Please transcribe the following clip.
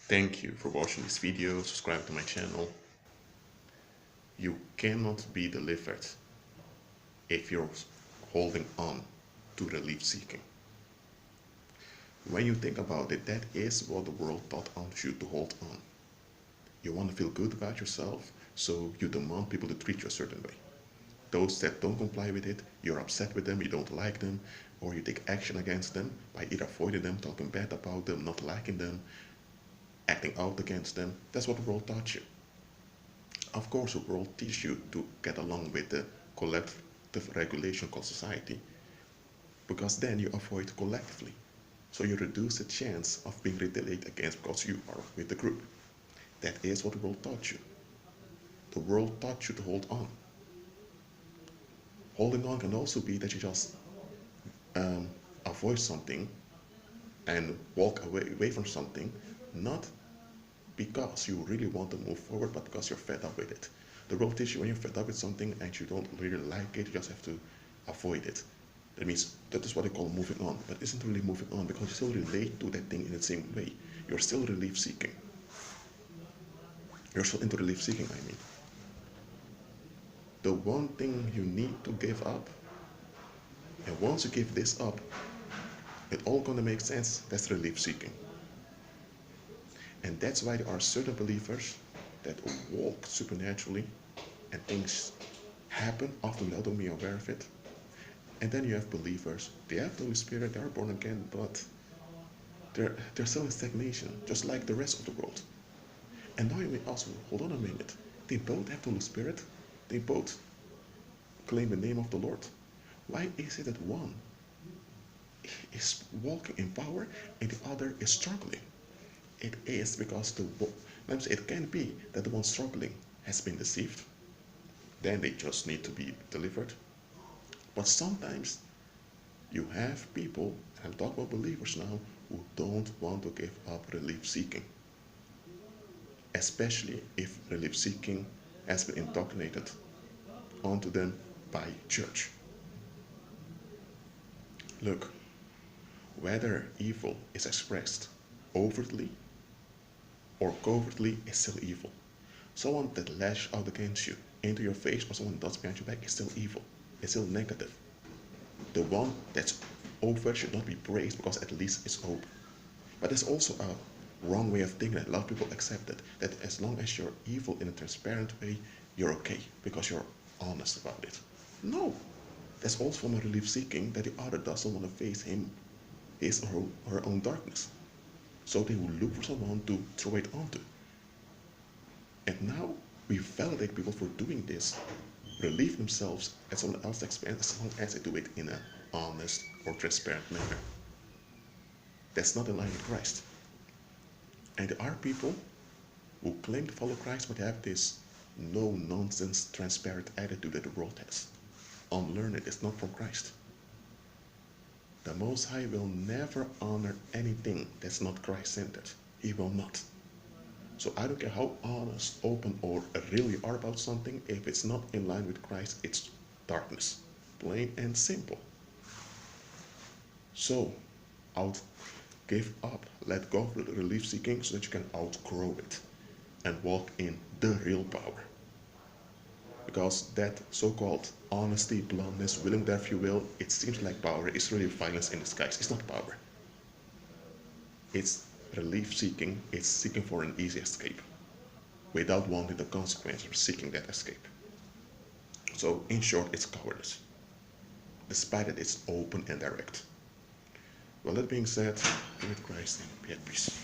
Thank you for watching this video. Subscribe to my channel. You cannot be delivered if you're holding on to relief seeking. When you think about it, that is what the world taught on you to hold on. You want to feel good about yourself, so you demand people to treat you a certain way. Those that don't comply with it, you're upset with them, you don't like them, or you take action against them by either avoiding them, talking bad about them, not liking them, acting out against them. That's what the world taught you. Of course, the world teaches you to get along with the collective regulation called society, because then you avoid collectively. So you reduce the chance of being retaliated against because you are with the group. That is what the world taught you. The world taught you to hold on. Holding on can also be that you just avoid something and walk away from something, not because you really want to move forward, but because you're fed up with it. The world teaches you when you're fed up with something and you don't really like it, you just have to avoid it. That means that is what they call moving on, but it isn't really moving on because you still relate to that thing in the same way. You're still relief seeking. You're still into relief seeking, I mean. The one thing you need to give up, and once you give this up, it all gonna make sense. That's relief seeking. And that's why there are certain believers that walk supernaturally and things happen often without being aware of it. And then you have believers, they have the Holy Spirit, they are born again, but they're still in stagnation, just like the rest of the world. And now you may ask, hold on a minute, they both have the Holy Spirit, they both claim the name of the Lord. Why is it that one is walking in power and the other is struggling? It is because it can be that the one struggling has been deceived. Then they just need to be delivered. But sometimes you have people, and I'm talking about believers now, who don't want to give up relief seeking. Especially if relief seeking has been indoctrinated onto them by church. Look, whether evil is expressed overtly or covertly is still evil. Someone that lashes out against you into your face or someone that does behind your back is still evil. It's still negative. The one that's over should not be praised because at least it's open. But there's also a wrong way of thinking that a lot of people accept it, that as long as you're evil in a transparent way, you're okay because you're honest about it. No, that's also from a relief seeking that the other doesn't want to face his or her own darkness. So they will look for someone to throw it onto. And now we validate people for doing this, relieve themselves at someone else's expense as long as they do it in an honest or transparent manner. That's not in line with Christ. And there are people who claim to follow Christ but have this no-nonsense, transparent attitude that the world has. Unlearn it, it's not from Christ. The Most High will never honor anything that's not Christ-centered. He will not. So I don't care how honest, open, or real you are about something, if it's not in line with Christ, it's darkness. Plain and simple. So, give up, let go of relief seeking so that you can outgrow it and walk in the real power. Because that so-called honesty, bluntness, willing there if you will, it seems like power. It's really violence in disguise. It's not power. It's relief seeking. It's seeking for an easy escape without wanting the consequence of seeking that escape. So in short, it's cowardice, despite that it's open and direct. Well, that being said, be with Christ and be at peace.